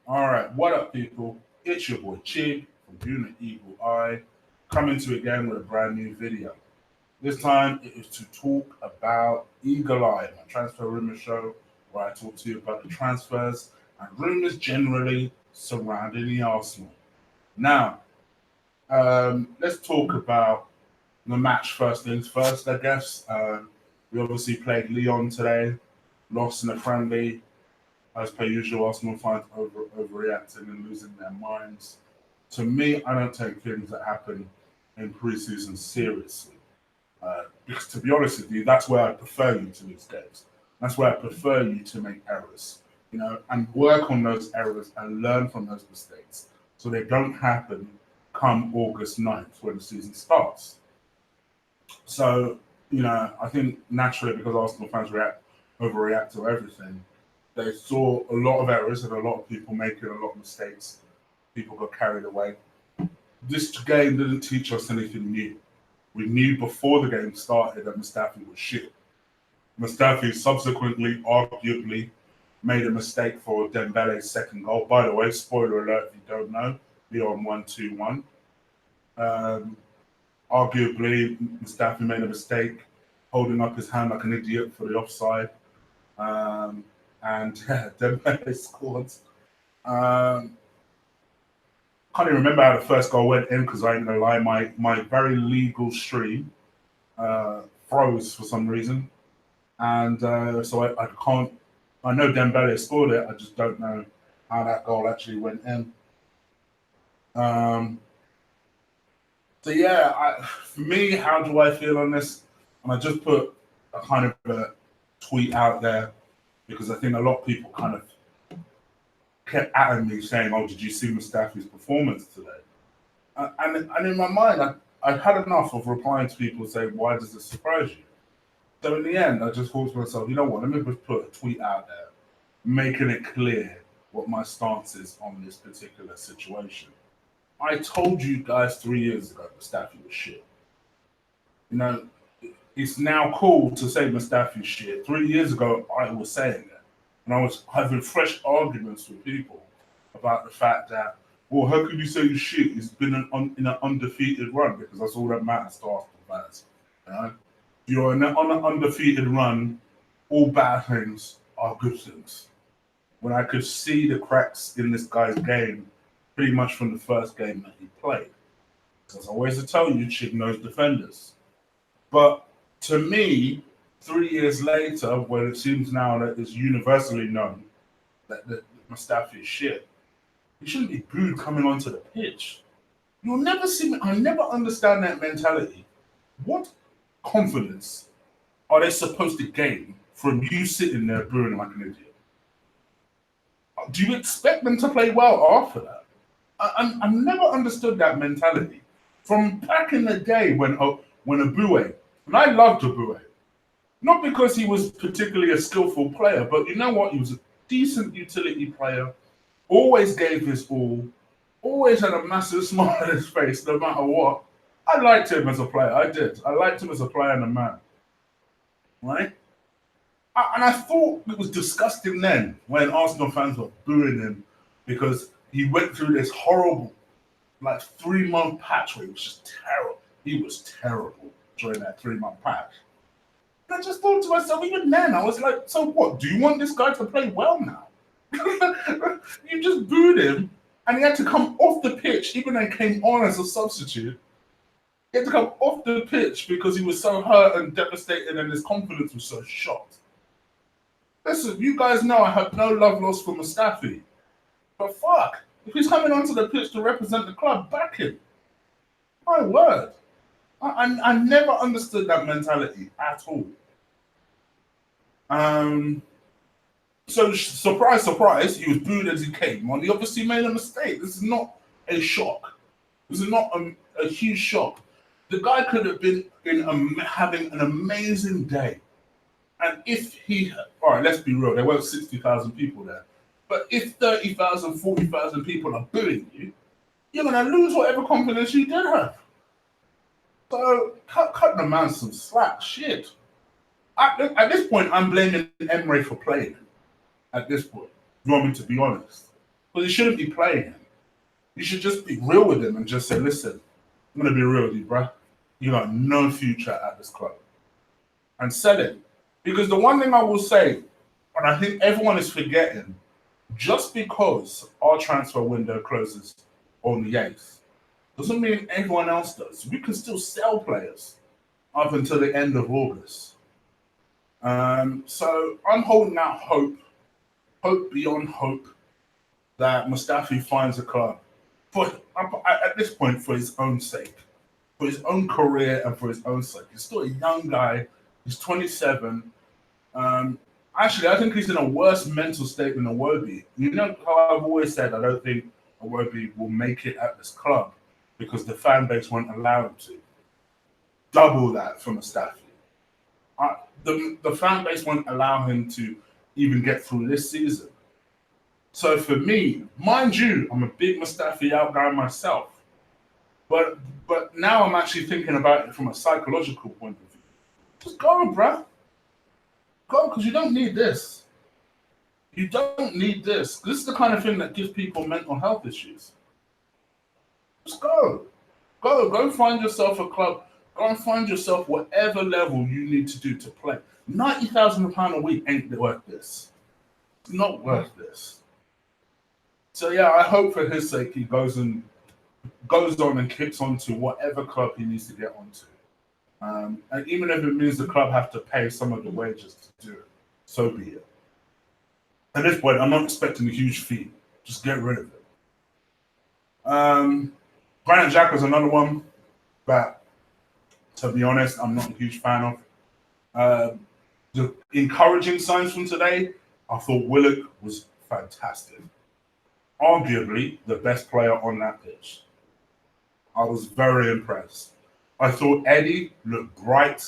All right, what up, people? It's your boy Chig from Unit Eagle Eye, coming to you again with a brand new video. This time it is to talk about Eagle Eye, my transfer rumor show, where I talk to you about the transfers and rumors generally surrounding the Arsenal. Now, let's talk about the match first things first, I guess. We obviously played Lyon today, lost in a friendly. As per usual, Arsenal fans overreacting and losing their minds. To me, I don't take things that happen in preseason seriously. Because to be honest with you, that's where I prefer you to lose games. That's where I prefer you to make errors, and work on those errors and learn from those mistakes so they don't happen come August 9th when the season starts. So, I think naturally because Arsenal fans overreact to everything, they saw a lot of errors and a lot of people making a lot of mistakes. People got carried away. This game didn't teach us anything new. We knew before the game started that Mustafi was shit. Mustafi subsequently, arguably, made a mistake for Dembele's second goal. By the way, spoiler alert if you don't know, Lyon 1-2-1. Um, Arguably, Mustafi made a mistake, holding up his hand like an idiot for the offside. Um, and Dembele scored. Um, can't even remember how the first goal went in because I ain't gonna lie, my very legal stream froze for some reason, and so I can't. I know Dembele scored it. I just don't know how that goal actually went in. Um, so yeah, for me, how do I feel on this? And I just put a kind of a tweet out there because I think a lot of people kind of kept at me saying, "Oh, did you see Mustafi's performance today?" And in my mind, I had enough of replying to people saying, "Why does this surprise you?" So in the end, I just thought to myself, you know what? Let me just put a tweet out there, making it clear what my stance is on this particular situation. I told you guys 3 years ago Mustafi was shit. You know, it's now cool to say Mustafi's shit. 3 years ago, I was saying it. And I was having fresh arguments with people about the fact that, well, how could you say he's shit? He's been in an undefeated run because that's all that matters to Arsenal fans. You know? If you're on an undefeated run, all bad things are good things. When I could see the cracks in this guy's game pretty much from the first game that he played. Because I always tell you, Chig knows defenders. But to me, 3 years later, when it seems now that it's universally known that Mustafi is shit, he shouldn't be booed coming onto the pitch. You'll never see me. I never understand that mentality. What confidence are they supposed to gain from you sitting there booing like an idiot? Do you expect them to play well after that? I've never understood that mentality. From back in the day when Abue, and I loved Abue, not because he was particularly a skillful player, but you know what? He was a decent utility player, always gave his all, always had a massive smile on his face no matter what. I liked him as a player. I did. I liked him as a player and a man. Right? And I thought it was disgusting then when Arsenal fans were booing him because he went through this horrible, like 3 month patch where he was just terrible. He was terrible during that 3 month patch. And I just thought to myself, even then, I was like, so what? Do you want this guy to play well now? You just booed him and he had to come off the pitch, even though he came on as a substitute. He had to come off the pitch because he was so hurt and devastated and his confidence was so shot. Listen, you guys know I have no love lost for Mustafi. But fuck, if he's coming onto the pitch to represent the club, back him. My word. I never understood that mentality at all. Um, so surprise, surprise, he was booed as he came on. He obviously made a mistake. This is not a shock. This is not a huge shock. The guy could have been having an amazing day. And if all right, let's be real, there weren't 60,000 people there. But if 30,000, 40,000 people are booing you, you're going to lose whatever confidence you did have. So cut the man some slack. Shit. At this point, I'm blaming Emre for playing. At this point, you want me to be honest? Because he shouldn't be playing him. You should just be real with him and just say, listen, I'm going to be real with you, bruh. You got no future at this club. And sell him. Because the one thing I will say, and I think everyone is forgetting, just because our transfer window closes on the 8th, doesn't mean everyone else does. We can still sell players up until the end of August. So I'm holding out hope beyond hope, that Mustafi finds a club at this point for his own sake, for his own career and for his own sake. He's still a young guy. He's 27. Actually, I think he's in a worse mental state than Iwobi. You know how I've always said I don't think Iwobi will make it at this club because the fan base won't allow him to. Double that for Mustafi. The fan base won't allow him to even get through this season. So for me, mind you, I'm a big Mustafi out guy myself. But now I'm actually thinking about it from a psychological point of view. Just go, bruh. Go, because you don't need this. You don't need this. This is the kind of thing that gives people mental health issues. Just go. Go find yourself a club. Go and find yourself whatever level you need to do to play. £90,000 a week ain't worth this. It's not worth this. So yeah, I hope for his sake he goes on and kicks onto whatever club he needs to get onto. And even if it means the club have to pay some of the wages to do it, so be it. At this point, I'm not expecting a huge fee. Just get rid of it. Granit Xhaka is another one that, to be honest, I'm not a huge fan of. The encouraging signs from today, I thought Willock was fantastic. Arguably the best player on that pitch. I was very impressed. I thought Eddie looked bright,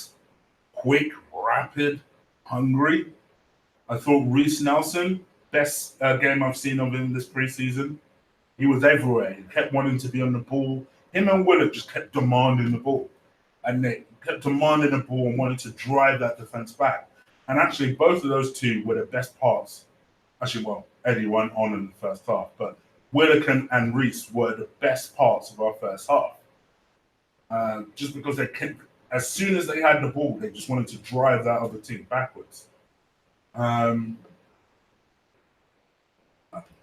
quick, rapid, hungry. I thought Reece Nelson, best game I've seen of him this preseason. He was everywhere. He kept wanting to be on the ball. Him and Willock just kept demanding the ball. And they kept demanding the ball and wanted to drive that defense back. And actually, both of those two were the best parts. Actually, well, Eddie went on in the first half, but Willock and Reece were the best parts of our first half. Just because they kept, as soon as they had the ball, they just wanted to drive that other team backwards.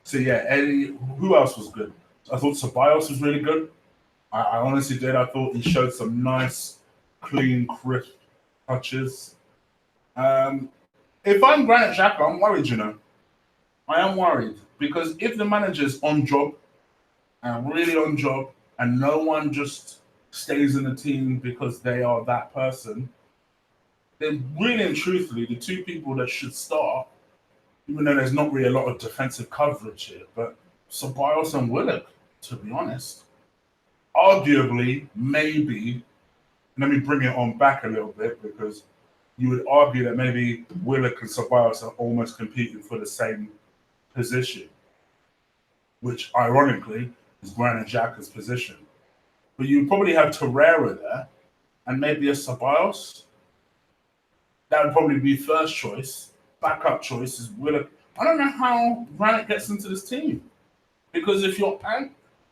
So yeah, Eddie, who else was good? I thought Ceballos was really good. I honestly did. I thought he showed some nice, clean, crisp touches. If I'm Granit Xhaka, I'm worried, you know. I am worried because if the manager's on job and really on job and no one just stays in the team because they are that person, then really and truthfully, the two people that should start, even though there's not really a lot of defensive coverage here, but Ceballos and Willock, to be honest, arguably, maybe, let me bring it on back a little bit because you would argue that maybe Willock and Ceballos are almost competing for the same position, which ironically is Granit Xhaka's position. But you probably have Torreira there and maybe a Ceballos. That would probably be first choice. Backup choice is Willock. I don't know how Granit gets into this team. Because if you're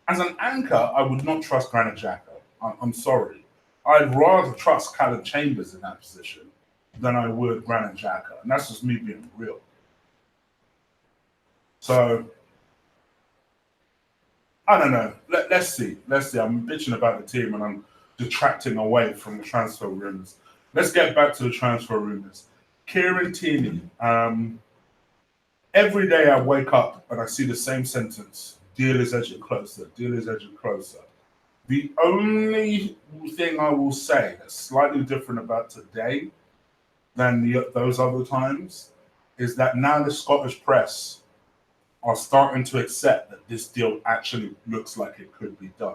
as an anchor, I would not trust Granit Xhaka. I'm sorry. I'd rather trust Callum Chambers in that position than I would Granit Xhaka. And that's just me being real. So, I don't know. Let's see. I'm bitching about the team and I'm detracting away from the transfer rumours. Let's get back to the transfer rumours. Kieran Tierney. Every day I wake up and I see the same sentence. Deal is edging closer. Deal is edging closer. The only thing I will say that's slightly different about today than those other times is that now the Scottish press are starting to accept that this deal actually looks like it could be done.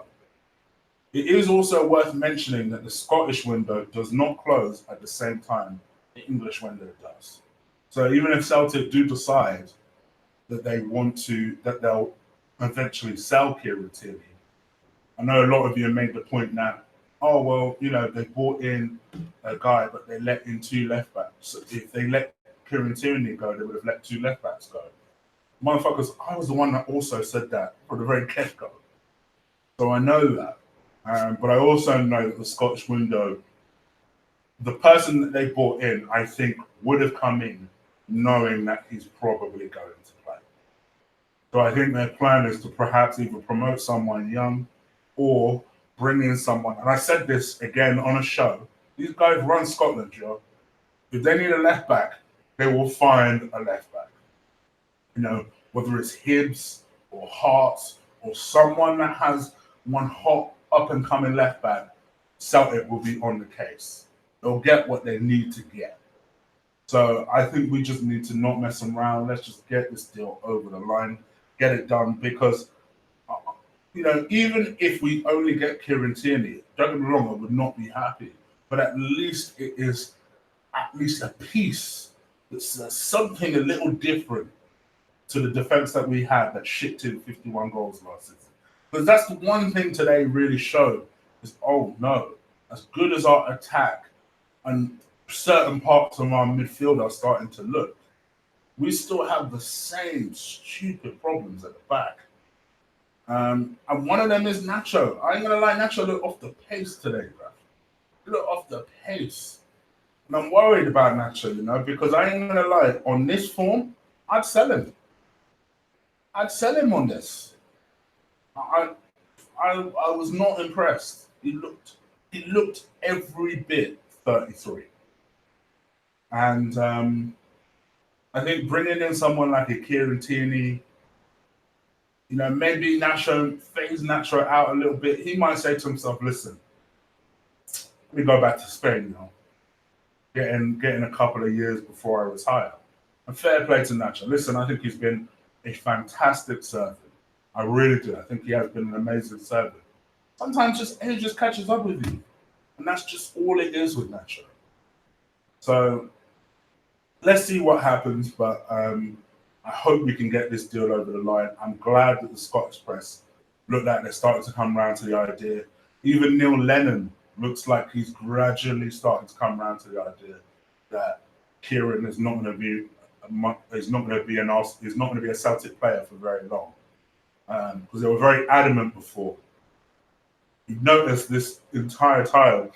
It is also worth mentioning that the Scottish window does not close at the same time the English window does. So even if Celtic do decide that that they'll eventually sell Kieran Tierney, I know a lot of you have made the point that, oh, well, you know, they bought in a guy, but they let in two left backs. So if they let Kieran Tierney go, they would have let two left backs go. motherfuckers, I was the one that also said that for the very get-go. So I know that. But I also know that the Scottish window, the person that they brought in, I think, would have come in knowing that he's probably going to play. So I think their plan is to perhaps either promote someone young or bring in someone. And I said this again on a show. These guys run Scotland, Joe. If they need a left back, they will find a left back. You know, whether it's Hibbs or Hearts or someone that has one hot up and coming left back, Celtic will be on the case. They'll get what they need to get. So I think we just need to not mess around. Let's just get this deal over the line, get it done. Because, you know, even if we only get Kieran Tierney, don't get me wrong, I would not be happy. But at least it is at least a piece that's something a little different to the defense that we had that shipped in 51 goals last season. Because that's the one thing today really showed is, oh no, as good as our attack and certain parts of our midfield are starting to look, we still have the same stupid problems at the back. And one of them is Nacho. I ain't gonna lie, Nacho looked off the pace today, bro. He looked off the pace. And I'm worried about Nacho, you know, because I ain't gonna lie, on this form, I'd sell him. I'd sell him on this. I was not impressed. He looked every bit 33. And I think bringing in someone like a Kieran Tierney, you know, maybe Nacho, phase Nacho out a little bit. He might say to himself, listen, let me go back to Spain, you know, getting a couple of years before I retire. And fair play to Nacho. Listen, I think he's been a fantastic servant. I really do. I think he has been an amazing servant. Sometimes age just catches up with you. And that's just all it is with Nacho. So let's see what happens, but I hope we can get this deal over the line. I'm glad that the Scottish press look like they're starting to come around to the idea. Even Neil Lennon looks like he's gradually starting to come around to the idea that Kieran is not going to be a Celtic player for very long, because they were very adamant before. You've noticed this entire time,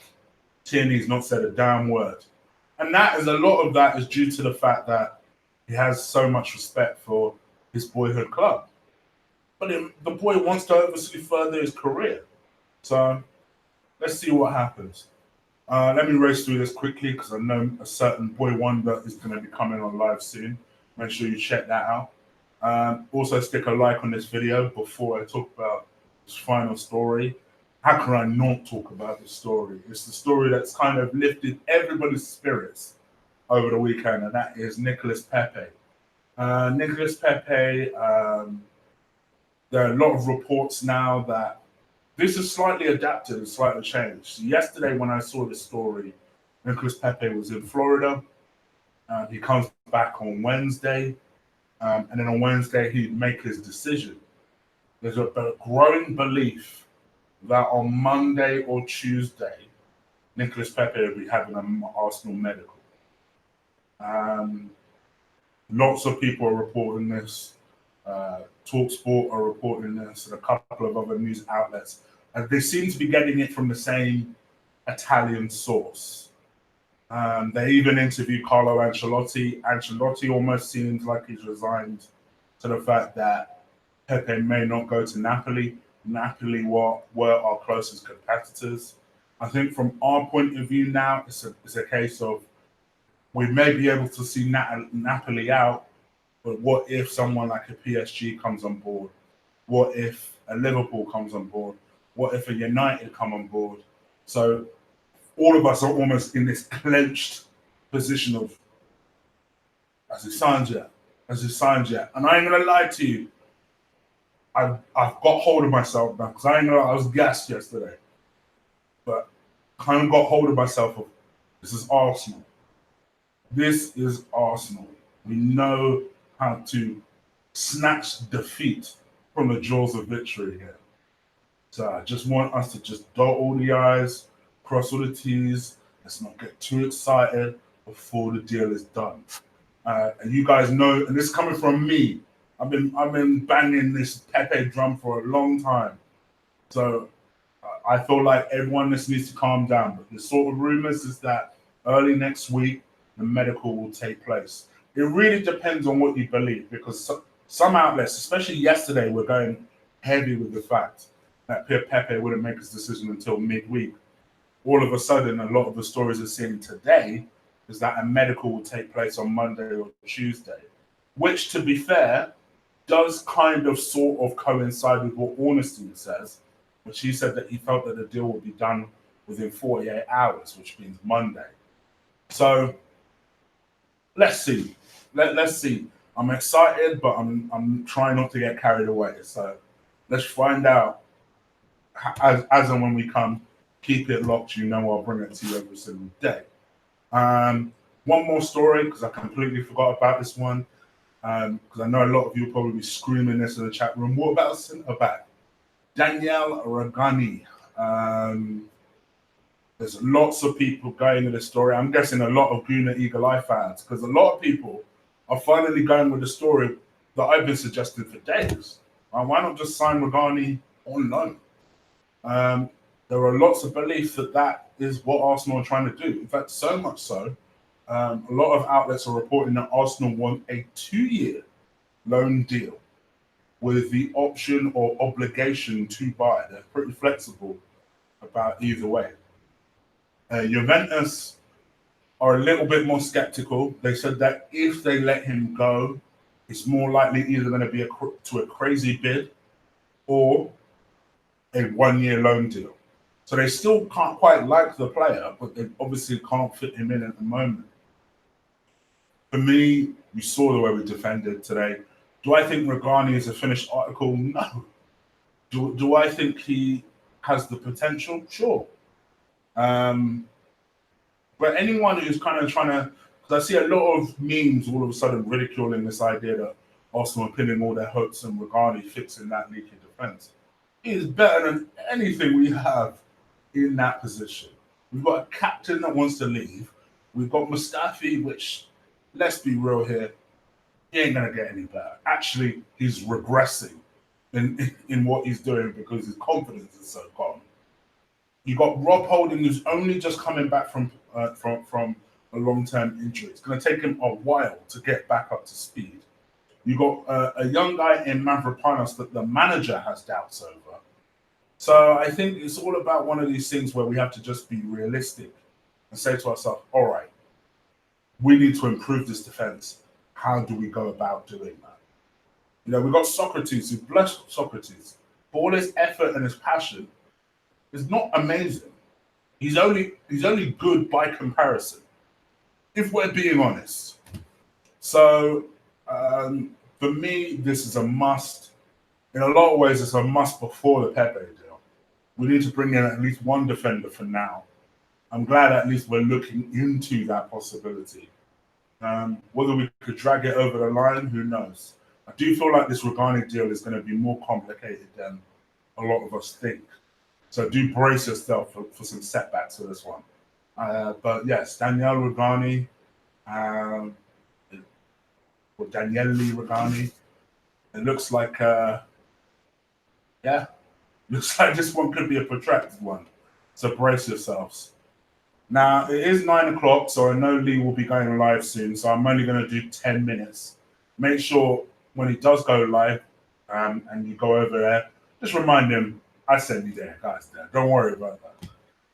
Tierney's not said a damn word. And a lot of that is due to the fact that he has so much respect for his boyhood club. But the boy wants to obviously further his career. So let's see what happens. Let me race through this quickly because I know a certain boy wonder is going to be coming on live soon. Make sure you check that out. Also stick a like on this video before I talk about this final story. How can I not talk about this story? It's the story that's kind of lifted everybody's spirits over the weekend, and that is Nicolas Pepe. Nicolas Pepe, there are a lot of reports now that this is slightly adapted and slightly changed. So yesterday when I saw this story, Nicolas Pepe was in Florida. He comes back on Wednesday, and then on Wednesday he'd make his decision. There's a growing belief that on Monday or Tuesday, Nicolas Pepe will be having an Arsenal medical. Lots of people are reporting this. TalkSport are reporting this, and a couple of other news outlets. And they seem to be getting it from the same Italian source. They even interviewed Carlo Ancelotti. Ancelotti almost seems like he's resigned to the fact that Pepe may not go to Napoli. Napoli were our closest competitors. I think from our point of view now, it's a case of we may be able to see Napoli out, but what if someone like a PSG comes on board? What if a Liverpool comes on board? What if a United come on board? So all of us are almost in this clenched position of, has he signed yet? Has he signed yet? And I ain't gonna lie to you, I've got hold of myself now because I was gassed yesterday, but kind of got hold of myself of this is Arsenal. This is Arsenal. We know how to snatch defeat from the jaws of victory here. So I just want us to just dot all the I's, cross all the T's. Let's not get too excited before the deal is done. And you guys know, and this is coming from me. I've been banging this Pepe drum for a long time. So I feel like everyone just needs to calm down. But the sort of rumors is that early next week the medical will take place. It really depends on what you believe because some outlets, especially yesterday, were going heavy with the fact that Pepe wouldn't make his decision until midweek. All of a sudden, a lot of the stories we're seeing today is that a medical will take place on Monday or Tuesday, which, to be fair, does kind of sort of coincide with what Ornstein says, which he said that he felt that the deal would be done within 48 hours, which means Monday. So let's see. Let's see. I'm excited, but I'm trying not to get carried away. So let's find out as and when we come. Keep it locked. You know I'll bring it to you every single day. One more story because I completely forgot about this one. Because I know a lot of you will probably be screaming this in the chat room. What about centre back? Daniel Ragani. There's lots of people going with the story. I'm guessing a lot of Guna Eagle Eye fans, because a lot of people are finally going with the story that I've been suggesting for days. Why not just sign Ragani on loan? There are lots of beliefs that that is what Arsenal are trying to do. In fact, so much so, a lot of outlets are reporting that Arsenal want a 2-year loan deal with the option or obligation to buy. They're pretty flexible about either way. Juventus are a little bit more skeptical. They said that if they let him go, it's more likely either going to be a crazy bid or a 1-year loan deal. So they still can't quite like the player, but they obviously can't fit him in at the moment. For me, we saw the way we defended today. Do I think Ragani is a finished article? No. Do I think he has the potential? Sure. But anyone who's kind of trying to, because I see a lot of memes all of a sudden ridiculing this idea that Arsenal are pinning all their hopes on Ragani fixing that leaky defence. He is better than anything we have in that position. We've got a captain that wants to leave. We've got Mustafi, which, let's be real here, he ain't going to get any better. Actually, he's regressing in what he's doing because his confidence is so gone. You got Rob Holding, who's only just coming back from a long-term injury. It's going to take him a while to get back up to speed. You got a young guy in Mavropanos that the manager has doubts over. So I think it's all about one of these things where we have to just be realistic and say to ourselves, all right, we need to improve this defense. How do we go about doing that? You know, we've got Socrates, who blessed Socrates. For all his effort and his passion, is not amazing. He's only good by comparison, if we're being honest. So for me, this is a must. In a lot of ways, it's a must before the Pepe deal. We need to bring in at least one defender for now. I'm glad at least we're looking into that possibility. Whether we could drag it over the line, who knows? I do feel like this Ragani deal is going to be more complicated than a lot of us think. So do brace yourself for some setbacks for this one. But yes, Daniel Ragani, or Daniele Ragani. It looks like, looks like this one could be a protracted one. So brace yourselves. Now, it is 9 o'clock, so I know Lee will be going live soon, so I'm only going to do 10 minutes. Make sure when he does go live and you go over there, just remind him, I sent you there, guys. There. Don't worry about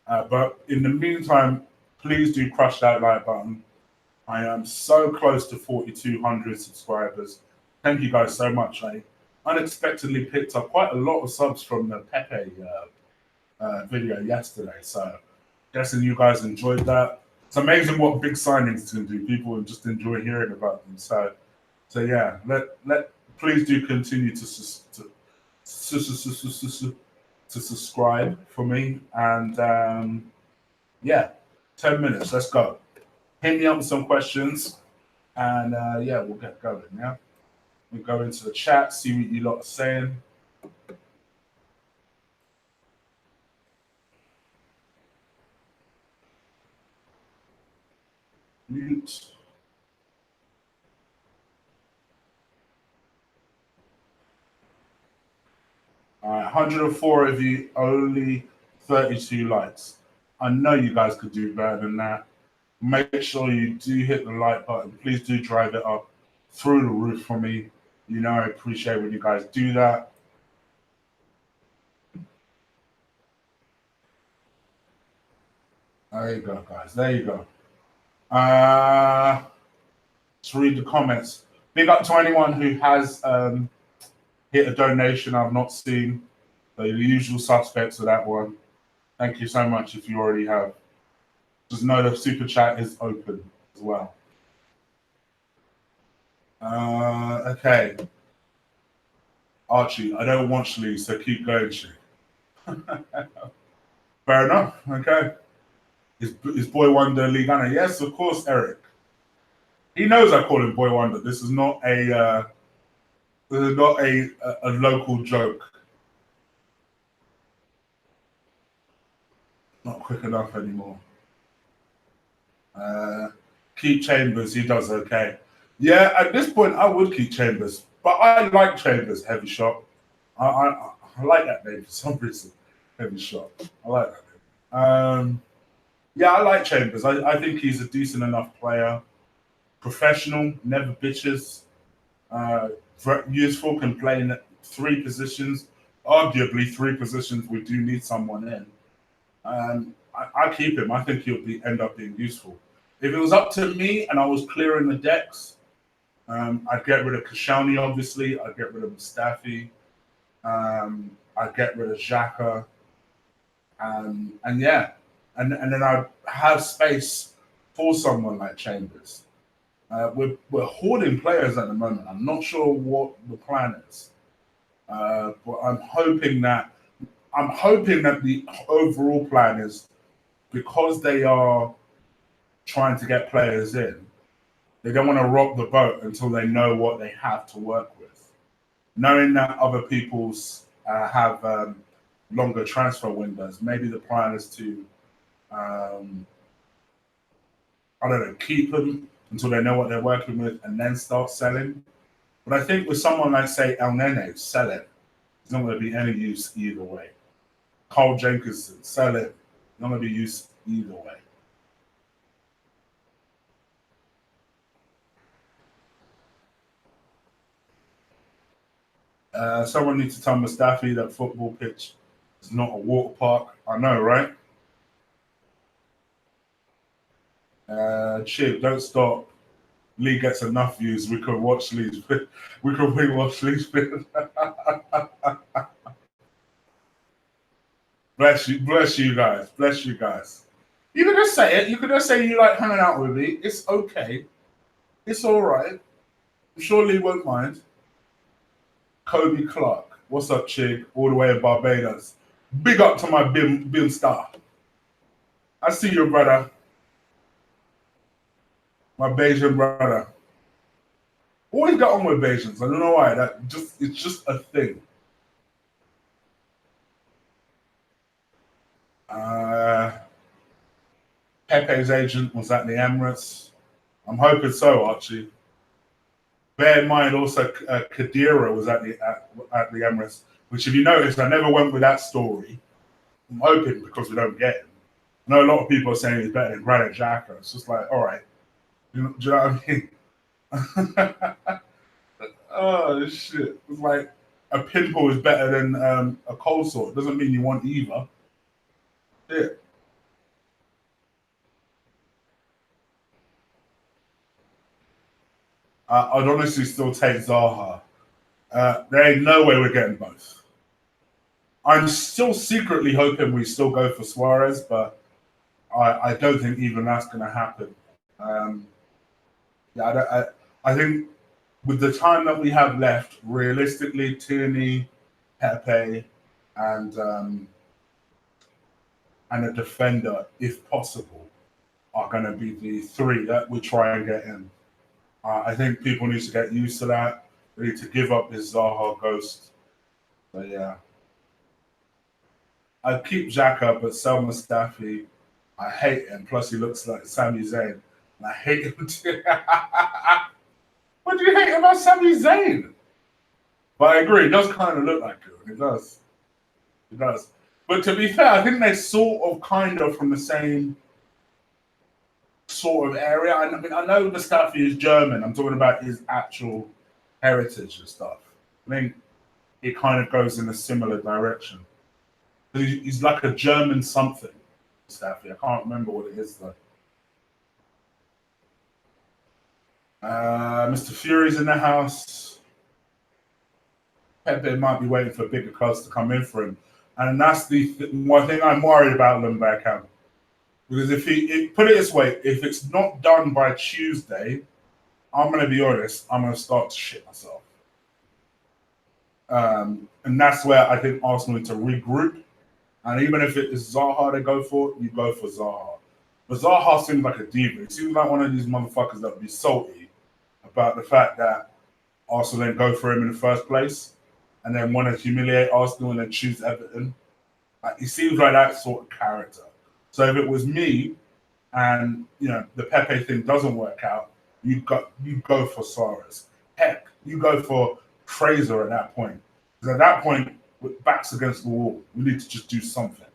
that. But in the meantime, please do crush that like button. I am so close to 4,200 subscribers. Thank you guys so much. I unexpectedly picked up quite a lot of subs from the Pepe video yesterday. So guessing you guys enjoyed that. It's amazing what big signings can do. People just enjoy hearing about them. So yeah, please do continue to subscribe for me. And yeah, 10 minutes. Let's go. Hit me up with some questions, and yeah, we'll get going. Yeah, we'll go into the chat, see what you lot are saying. Mute. All right, 104 of you, only 32 likes. I know you guys could do better than that. Make sure you do hit the like button. Please do drive it up through the roof for me. You know, I appreciate when you guys do that. There you go, guys. There you go. Let's read the comments. Big up to anyone who has hit a donation I've not seen. The usual suspects of that one. Thank you so much if you already have. Just know the super chat is open as well. Okay. Archie, I don't watch Lee, so keep going, She. Fair enough. Okay. Is Boy Wonder Lee Gunner? Yes, of course, Eric. He knows I call him Boy Wonder. This is not a local joke. Not quick enough anymore. Keep Chambers. He does okay. Yeah, at this point, I would keep Chambers, but I like Chambers. Heavy shot. I like that name for some reason. Heavy shot. I like that name. Yeah, I like Chambers. I think he's a decent enough player. Professional, never bitches. Useful, can play in 3 positions. Arguably, 3 positions we do need someone in. I keep him. I think he'll end up being useful. If it was up to me and I was clearing the decks, I'd get rid of Koscielny, obviously. I'd get rid of Mustafi. I'd get rid of Xhaka. And yeah, and then I'd have space for someone like Chambers. We're hoarding players at the moment. I'm not sure what the plan is, but I'm hoping that the overall plan is, because they are trying to get players in, they don't want to rock the boat until they know what they have to work with. Knowing that other people's have longer transfer windows, maybe the plan is to, I don't know, keep them until they know what they're working with and then start selling. But I think with someone like, say, El Nene, sell it. It's not going to be any use either way. Carl Jenkinson, sell it. Not going to be used either way. Someone needs to tell Mustafi that football pitch is not a water park. I know, right? Chip, don't stop. Lee gets enough views. We could watch Lee's. We could rewatch Lee's. Bless you guys. Bless you guys. You could just say it. You could just say you like hanging out with me. It's okay. It's all right. I'm sure Lee won't mind. Kobe Clark. What's up, Chig? All the way in Barbados. Big up to my Bim star. I see you, brother. My Bayesian brother. Always got on with Bayesians. I don't know why. It's just a thing. Pepe's agent was at the Emirates. I'm hoping so, Archie. Bear in mind also Khedira was at the Emirates, which if you notice, I never went with that story. I'm hoping because we don't get him. I know a lot of people are saying he's better than Granit Xhaka. It's just like, all right. Do you know what I mean? Oh, shit. It's like a pimple is better than a cold sore. It doesn't mean you want either. Yeah. I'd honestly still take Zaha. There ain't no way we're getting both. I'm still secretly hoping we still go for Suarez, but I don't think even that's going to happen. I think with the time that we have left, realistically, Tierney, Pepe, and a defender, if possible, are going to be the 3 that we try and get in. I think people need to get used to that. They need to give up this Zaha ghost. But yeah. I'd keep Xhaka, but sell Mustafi. I hate him. Plus, he looks like Sami Zayn. And I hate him too. What do you hate about Sami Zayn? But I agree, it does kind of look like him. It does. He does. But to be fair, I think they sort of kind of from the same sort of area. I mean, I know Mustafi is German. I'm talking about his actual heritage and stuff. I think it kind of goes in a similar direction. He's like a German something, Mustafi. I can't remember what it is though. Mr. Fury's in the house. Pepe might be waiting for bigger cards to come in for him. And that's the one thing I'm worried about Lundberg. Because put it this way, if it's not done by Tuesday, I'm going to be honest, I'm going to start to shit myself. And that's where I think Arsenal need to regroup. And even if it is Zaha they go for, you go for Zaha. But Zaha seems like a diva. He seems like one of these motherfuckers that would be salty about the fact that Arsenal didn't go for him in the first place and then want to humiliate Arsenal and then choose Everton. He seems like that sort of character. So if it was me and the Pepe thing doesn't work out, you go for Suarez. Heck, you go for Fraser at that point. Because at that point, with backs against the wall, we need to just do something.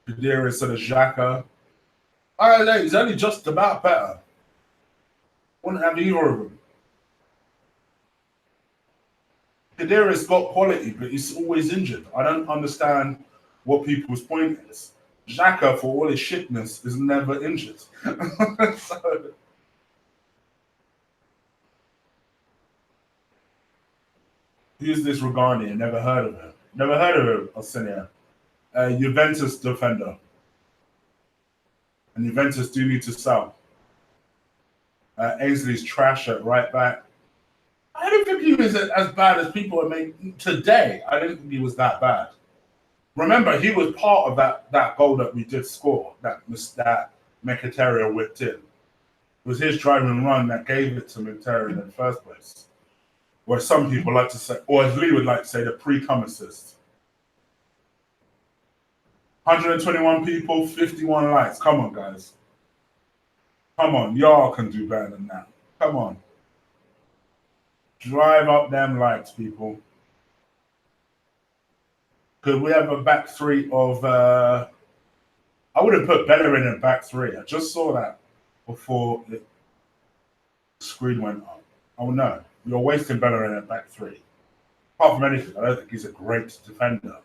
Kadira instead of Xhaka. He's only just about better. Wouldn't have either of them. Kadira's got quality, but he's always injured. I don't understand what people's point is. Xhaka, for all his shitness, is never injured. So, who's this Rugani? Never heard of him. Never heard of him, Arsenio. Juventus defender. And Juventus do need to sell. Ainsley's trash at right back. I don't think he was as bad as people are making today. I didn't think he was that bad. Remember, he was part of that goal that we did score, that Mkhitaryan whipped in. It was his drive and run that gave it to Mkhitaryan in the first place. Where some people like to say, or as Lee would like to say, the pre-cum assist. 121 people, 51 likes. Come on, guys. Come on, y'all can do better than that. Come on. Drive up them likes, people. Could we have a back three of... I would have put Bellerin in back three. I just saw that before the screen went up. Oh, no. You're wasting Bellerin at back three. Apart from anything, I don't think he's a great defender.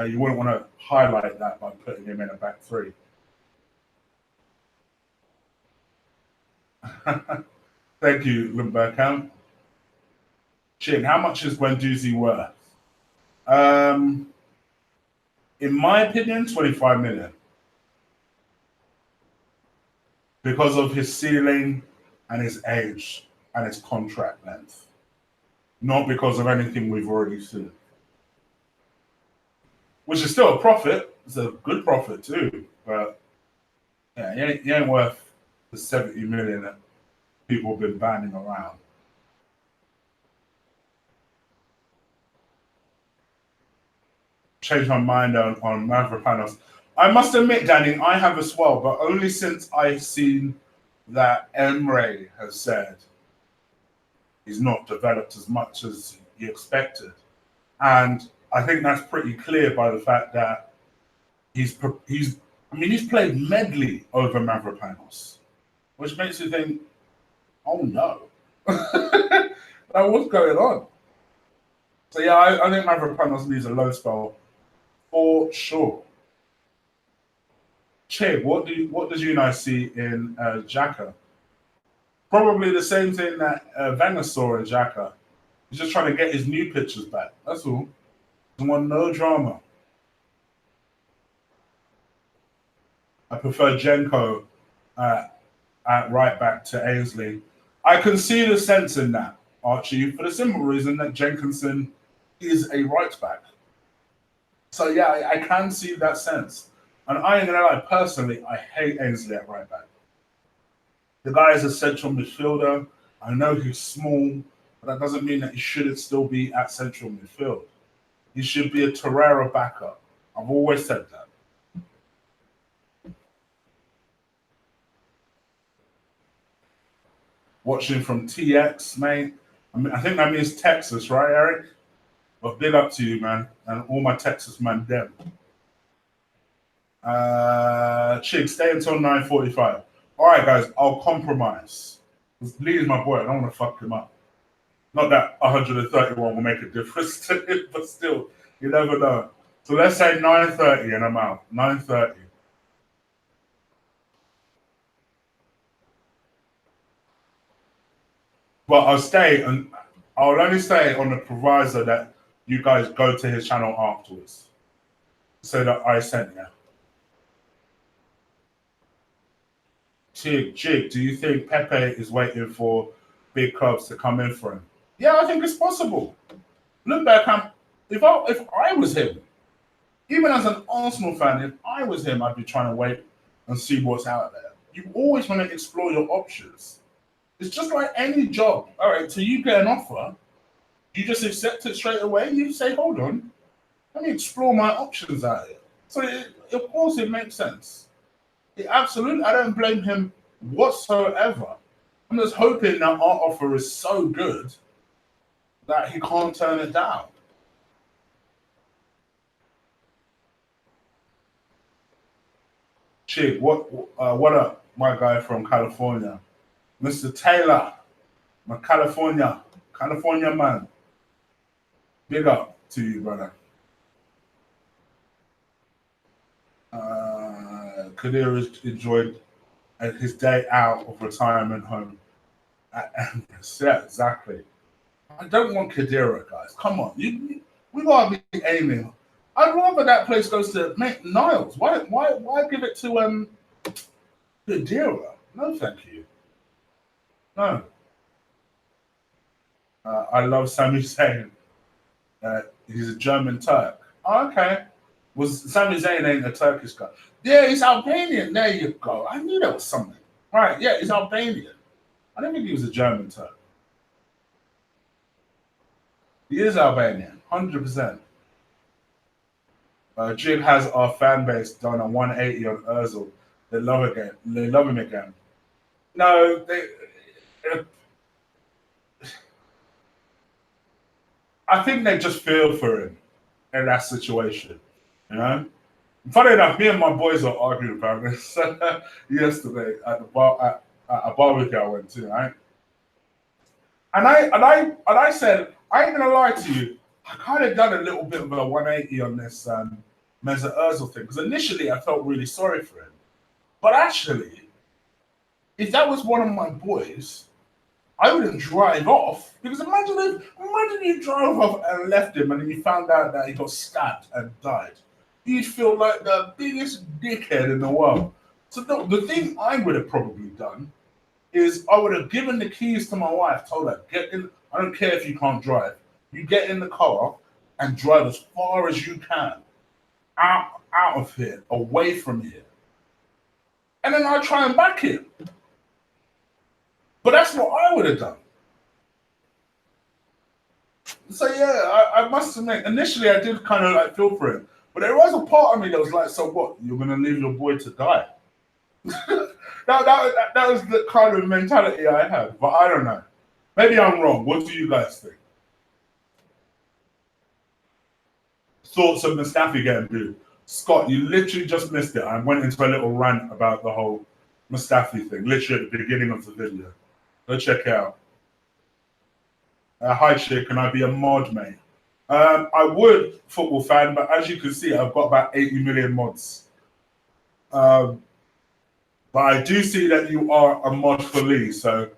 You wouldn't want to highlight that by putting him in a back three. Thank you, Lumberkamp. Chin, how much is Guendouzi worth? In my opinion, 25 million. Because of his ceiling and his age and his contract length. Not because of anything we've already seen. Which is still a profit. It's a good profit too. But yeah, he ain't worth the 70 million that people have been banding around. Changed my mind on Mavropanos. I must admit, Danny, I have as well, but only since I've seen that Emre has said he's not developed as much as he expected. And I think that's pretty clear by the fact that he's played medley over Mavropanos, which makes you think, oh no. What's going on? So yeah, I think Mavropanos needs a low spell for sure. Chib, what does Unai see in Xhaka? Probably the same thing that Wenger saw in Xhaka. He's just trying to get his new pictures back. That's all. Doesn't want no drama. I prefer Jenko at right back to Ainsley. I can see the sense in that, Archie, for the simple reason that Jenkinson is a right back. So yeah, I can see that sense. And I ain't gonna lie, personally, I hate Ainsley at right back. The guy is a central midfielder. I know he's small, but that doesn't mean that he shouldn't still be at central midfield. He should be a Torreira backup. I've always said that. Watching from TX, mate. I think that means Texas, right, Eric? But big up to you, man, and all my Texas man, them. Chig, stay until 9:45. All right, guys, I'll compromise. Lee is my boy. I don't want to fuck him up. Not that 131 will make a difference to him, but still, you never know. So let's say 9:30 and I'm out. 9:30. But I'll only stay on the proviso that you guys go to his channel afterwards. So that I sent you. Jig, do you think Pepe is waiting for big clubs to come in for him? Yeah, I think it's possible. Look back, if I was him, even as an Arsenal fan, if I was him, I'd be trying to wait and see what's out there. You always want to explore your options. It's just like any job. All right, so you get an offer, you just accept it straight away. You say, hold on, let me explore my options out here. So, of course, it makes sense. Absolutely, I don't blame him whatsoever. I'm just hoping that our offer is so good that he can't turn it down. Chick, what up, my guy from California, Mr. Taylor, my California man. Big up to you, brother. Kadir enjoyed his day out of retirement home. Yeah, exactly. I don't want Kadira, guys. Come on, we gotta be aiming. I'd rather that place goes to Niles. Why give it to Kadira? No, thank you. No. I love Sami Zayn. He's a German Turk. Oh, okay. Sami Zayn ain't a Turkish guy? Yeah, he's Albanian. There you go. I knew there was something. Right, yeah, he's Albanian. I didn't think he was a German Turk. He is Albanian, 100%. Jig has our fan base done a 180 on Ozil. They love again. They love him again. No, I think they just feel for him in that situation. You know. Funny enough, me and my boys are arguing about this yesterday at the bar at a barbecue I went to, right? And I said, I ain't gonna lie to you, I kind of done a little bit of a 180 on this Mesut Ozil thing because initially I felt really sorry for him, but actually, if that was one of my boys, I wouldn't drive off because imagine you drove off and left him and then you found out that he got stabbed and died. You'd feel like the biggest dickhead in the world. So the thing I would have probably done is I would have given the keys to my wife, told her, get in, I don't care if you can't drive. You get in the car and drive as far as you can. Out of here, away from here. And then I'll try and back him. But that's what I would have done. So yeah, I must admit, initially I did kind of like feel for him. But there was a part of me that was like, so what? You're going to leave your boy to die? that was the kind of mentality I had. But I don't know. Maybe I'm wrong. What do you guys think? Thoughts of Mustafi getting booed? Scott, you literally just missed it. I went into a little rant about the whole Mustafi thing, literally at the beginning of the video. Go check it out. Hi, Chick. Can I be a mod, mate? I would, football fan, but as you can see, I've got about 80 million mods. But I do see that you are a mod for Lee, so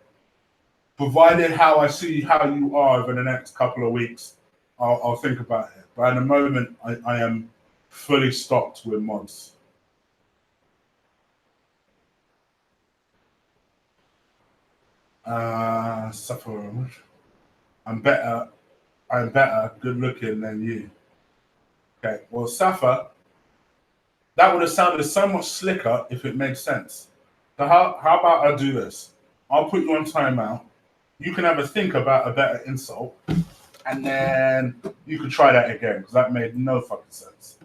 provided how I see how you are over the next couple of weeks, I'll think about it. But at the moment, I am fully stocked with mods. Suffer. I'm better, good looking than you. Okay, well, Safa, that would have sounded so much slicker if it made sense. So how about I do this? I'll put you on timeout. You can have a think about a better insult, and then you can try that again because that made no fucking sense.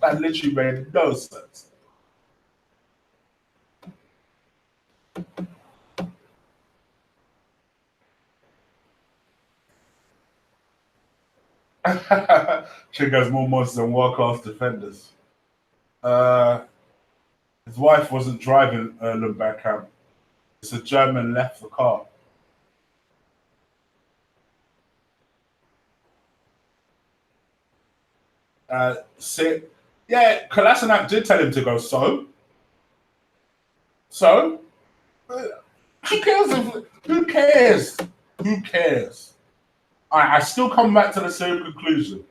That literally made no sense. Chick has more monsters than world-class defenders. Uh, his wife wasn't driving Lundberg. It's a German left the car. Sit. Yeah, Kolasinac did tell him to go. So, who cares? Who cares? Who cares? I still come back to the same conclusion.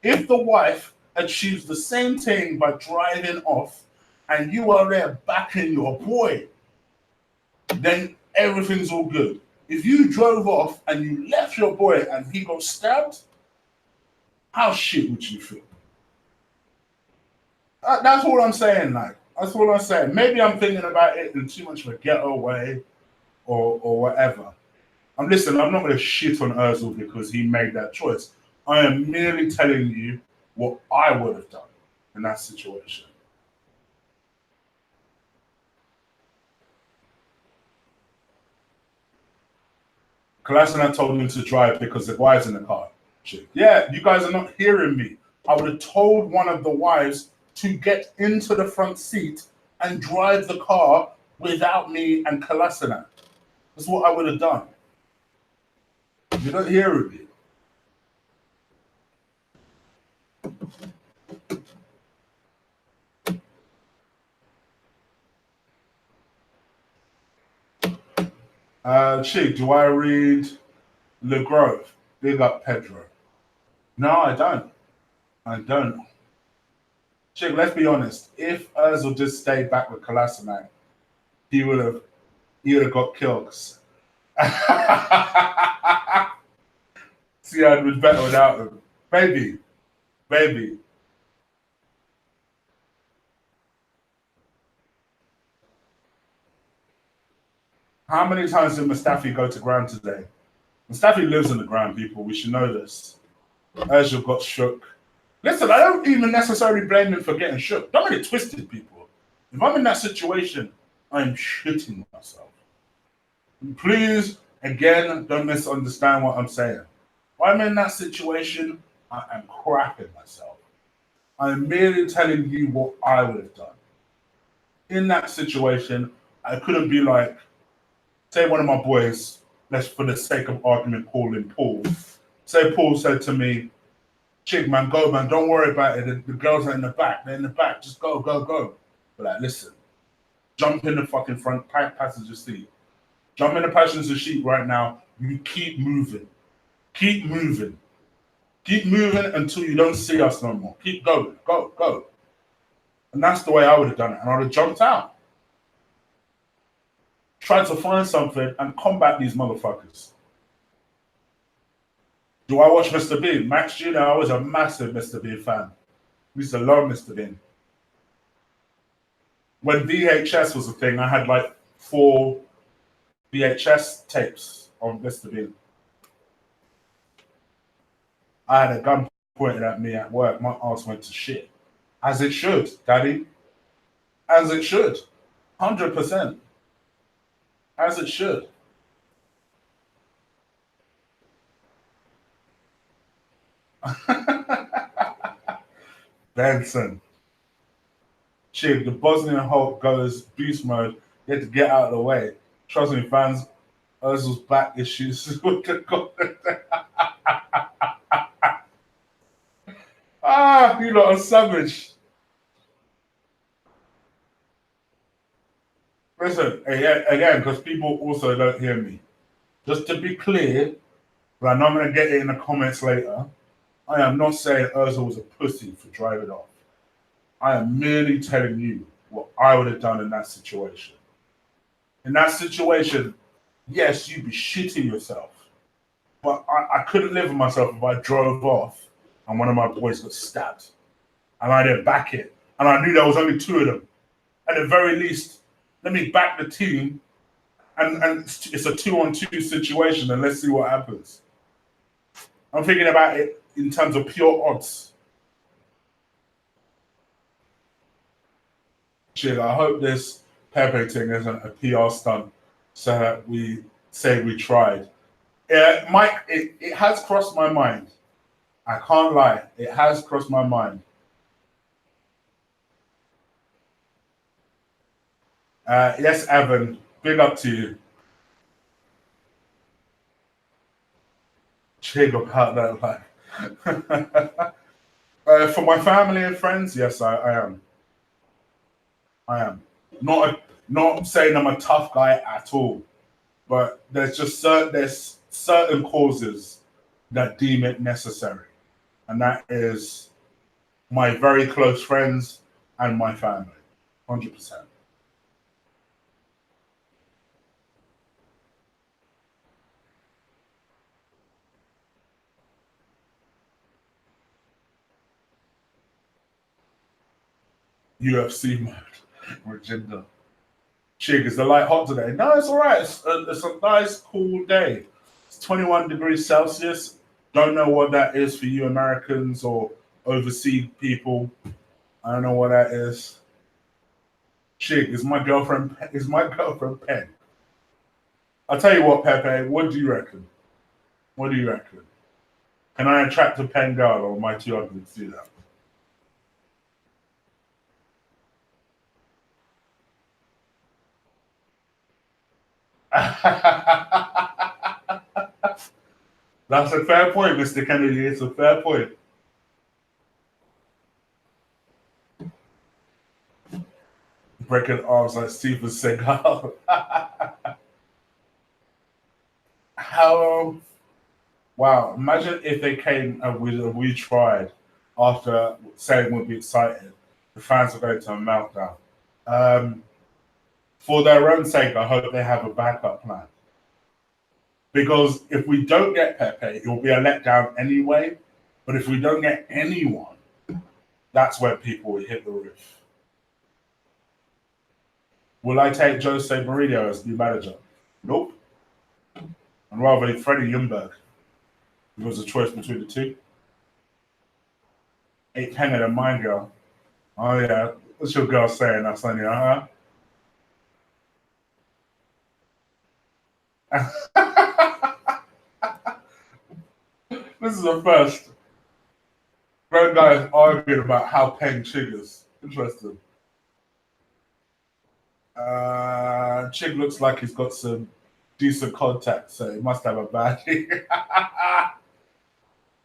If the wife achieves the same thing by driving off, and you are there backing your boy, then everything's all good. If you drove off and you left your boy and he got stabbed, how shit would you feel? That's all I'm saying. Like, that's all I'm saying. Maybe I'm thinking about it in too much of a ghetto way, or whatever. I'm listening. I'm not going to shit on Özil because he made that choice. I am merely telling you what I would have done in that situation. Kolasinac told him to drive because the wife's in the car. Yeah, you guys are not hearing me. I would have told one of the wives to get into the front seat and drive the car without me and Kolasinac. That's what I would have done. You don't hear me. Chick, do I read Le Grove? Big up Pedro. No, I don't. I don't. Chick, let's be honest. If Özil did stay back with Kolasinac, he would have got killed. See, I'd been better without him. Maybe. How many times did Mustafi go to ground today? Mustafi lives on the ground, people. We should know this. Özil got shook. Listen, I don't even necessarily blame him for getting shook. Don't get it twisted, people. If I'm in that situation, I'm shitting myself. Please, again, don't misunderstand what I'm saying. If I'm in that situation, I am crapping myself. I'm merely telling you what I would have done. In that situation, I couldn't be like, say one of my boys, let's for the sake of argument, call him Paul. Say Paul said to me, Chick, man, go, man, don't worry about it. The girls are in the back. They're in the back. Just go. But like, listen, jump in the fucking front passenger seat. Jump in the passenger seat right now. You keep moving. Keep moving until you don't see us no more. Keep going. Go. And that's the way I would have done it. And I would have jumped out. Tried to find something and combat these motherfuckers. Do I watch Mr. Bean? Max Jr., I was a massive Mr. Bean fan. I used to love Mr. Bean. When VHS was a thing, I had like 4 VHS tapes on Mr. Bean. I had a gun pointed at me at work. My ass went to shit. As it should, Daddy. As it should. 100%. As it should. Benson. Chick, the Bosnian Hulk goes beast mode. You had to get out of the way. Trust me, fans, Özil's back issues. You lot are savage. Listen, again, because people also don't hear me. Just to be clear, but I know I'm going to get it in the comments later. I am not saying Özil was a pussy for driving off. I am merely telling you what I would have done in that situation. In that situation, yes, you'd be shitting yourself. But I couldn't live with myself if I drove off and one of my boys got stabbed. And I didn't back it. And I knew there was only 2 of them. At the very least, let me back the team. And it's a 2-on-2 situation, and let's see what happens. I'm thinking about it in terms of pure odds. Shit, I hope this Pepe thing isn't a PR stunt so that we say we tried. Mike, it has crossed my mind. I can't lie. It has crossed my mind. Yes, Evan. Big up to you. Chig about that, like. For my family and friends, yes, I am. I am. Not saying I'm a tough guy at all, but there's certain causes that deem it necessary, and that is my very close friends and my family, 100%. UFC mode, Regina. Chig, is the light hot today? No, it's all right. It's a nice, cool day. It's 21 degrees Celsius. Don't know what that is for you Americans or overseas people. I don't know what that is. Chig, is my girlfriend Pen? I'll tell you what, Pepe. What do you reckon? What do you reckon? Can I attract a pen girl, or am I too ugly to do that? That's a fair point, Mr. Kennedy. It's a fair point. Breaking arms like Steven Seagal. How? Wow! Imagine if they came and we tried after saying we'd be excited. The fans are going to a meltdown. Um, for their own sake, I hope they have a backup plan. Because if we don't get Pepe, it will be a letdown anyway. But if we don't get anyone, that's where people will hit the roof. Will I take Jose Mourinho as new manager? Nope. I'd rather Freddie Ljungberg. If it was a choice between the two. 8 penny and my girl. Oh yeah, what's your girl saying? That's on you, huh? This is the first. Great guys arguing about how Peng triggers. Interesting. Chig looks like he's got some decent contacts, so he must have a badge.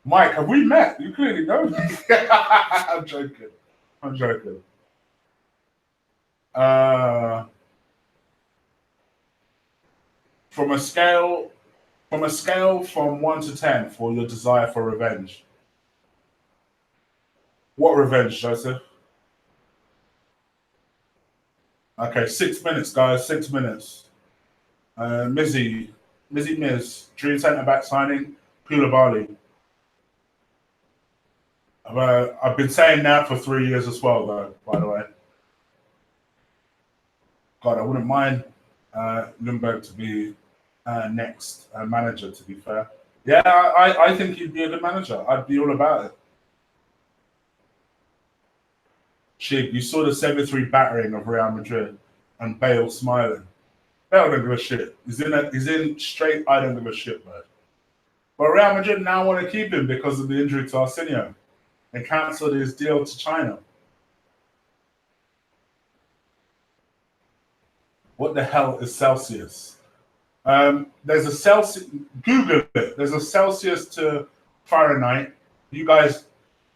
Mike, have we met? You clearly know me. I'm joking. I'm joking. Uh, from a scale, from 1 to 10 for your desire for revenge. What revenge, Joseph? Okay, 6 minutes, guys. 6 minutes. Miz, Dream Centre back signing, Koulibaly. I've been saying that for 3 years as well, though, by the way. God, I wouldn't mind Ljungberg to be next manager, to be fair. Yeah, I think he'd be a good manager. I'd be all about it. Chig, you saw the 7-3 battering of Real Madrid and Bale smiling. Bale don't give a shit. He's in straight I don't give a shit mode. But Real Madrid now want to keep him because of the injury to Arsenio. They cancelled his deal to China. What the hell is Celsius? There's a Celsius. Google it. There's a Celsius to Fahrenheit. You guys,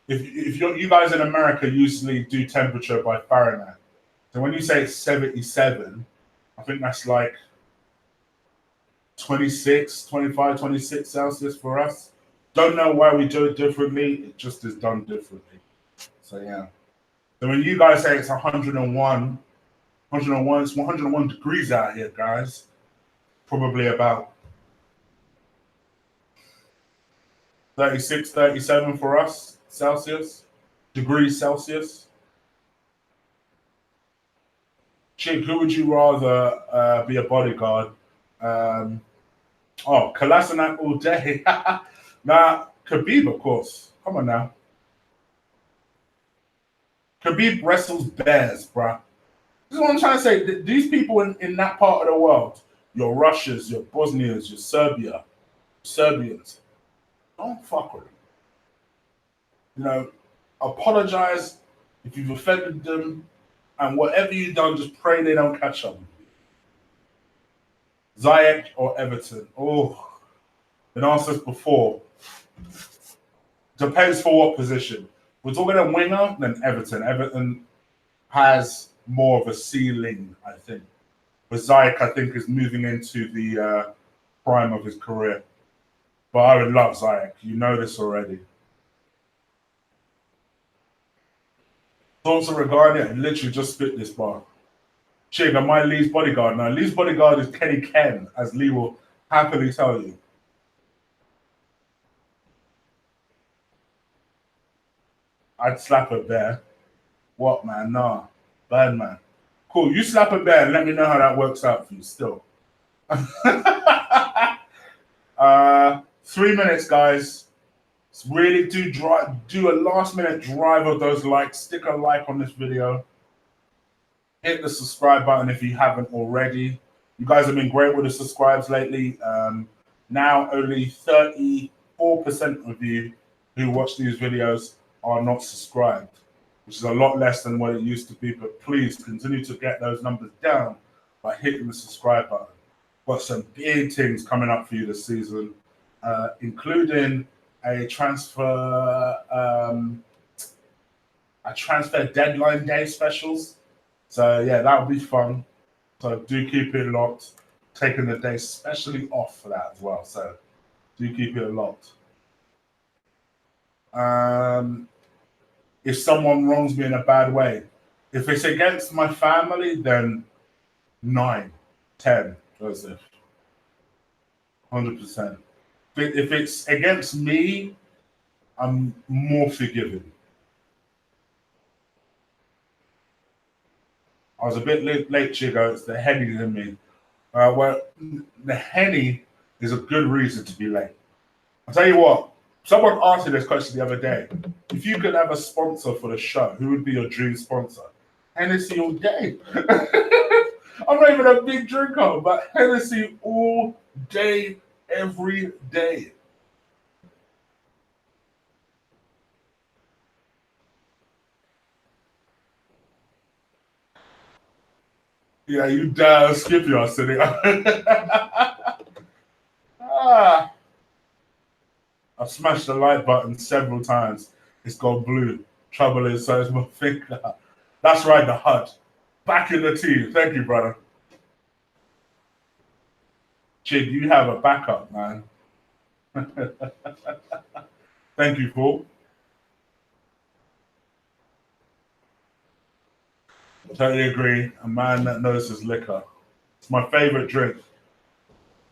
if you guys in America usually do temperature by Fahrenheit. So when you say it's 77, I think that's like 26, 25, 26 Celsius for us. Don't know why we do it differently. It just is done differently. So yeah. So when you guys say it's 101, it's 101 degrees out here, guys. Probably about 36, 37 for us, Celsius, degrees Celsius. Chig, who would you rather be a bodyguard? Kolasinac all day. Nah, Khabib, of course. Come on now. Khabib wrestles bears, bruh. This is what I'm trying to say. These people in that part of the world, your Russians, your Bosnians, your Serbians, don't fuck with them. You know, apologize if you've offended them, and whatever you've done, just pray they don't catch up. Ziyech or Everton? Oh, been asked this before. Depends for what position. We're talking a winger, then Everton. Everton has more of a ceiling, I think. But Ziyech, I think, is moving into the prime of his career. But I would love Ziyech. You know this already. Thoughts regarding it, I literally just spit this bar. Chig, am I Lee's bodyguard? Now, Lee's bodyguard is Kenny Ken, as Lee will happily tell you. I'd slap a bear. What, man? Nah. Bad man. Cool. You slap a bear and let me know how that works out for you still. 3 minutes, guys. Really do a last minute drive of those likes. Stick a like on this video. Hit the subscribe button if you haven't already. You guys have been great with the subscribes lately. Now only 34% of you who watch these videos are not subscribed, which is a lot less than what it used to be. But please continue to get those numbers down by hitting the subscribe button. Got some big things coming up for you this season, including a transfer deadline day specials. So yeah, that'll be fun. So do keep it locked. Taking the day specially off for that as well. So do keep it locked. If someone wrongs me in a bad way, if it's against my family, then 9, 10, Joseph. 100%. If it's against me, I'm more forgiving. I was a bit late, Chigo. It's the Henny in me. Well, the Henny is a good reason to be late. I'll tell you what. Someone asked me this question the other day. If you could have a sponsor for the show, who would be your dream sponsor? Hennessy all day. I'm not even a big drinker, but Hennessy all day, every day. Yeah, you damn Skippy are sitting. I've smashed the like button several times. It's gone blue. Trouble is, so it's my finger. That's right, the HUD. Back in the team. Thank you, brother. Chig, you have a backup, man. Thank you, Paul. Totally agree. A man that knows his liquor. It's my favorite drink.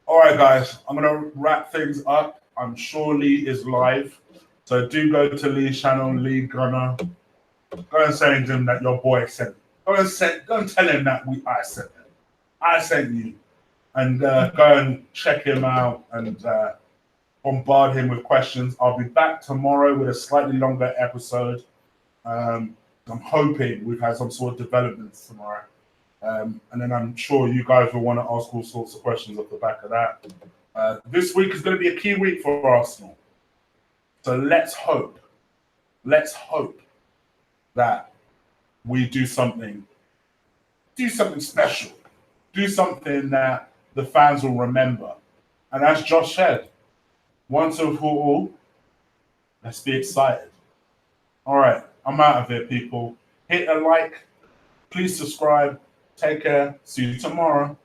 All right, guys. I'm going to wrap things up. I'm sure Lee is live. So do go to Lee's channel, Lee Gunner. Go and say to him that your boy sent. Go and tell him that I sent him. I sent you. And go and check him out and bombard him with questions. I'll be back tomorrow with a slightly longer episode. I'm hoping we've had some sort of developments tomorrow. And then I'm sure you guys will want to ask all sorts of questions off the back of that. This week is going to be a key week for Arsenal. So let's hope that we do something special, do something that the fans will remember. And as Josh said, once and for all, let's be excited. All right, I'm out of here, people. Hit a like, please subscribe. Take care. See you tomorrow.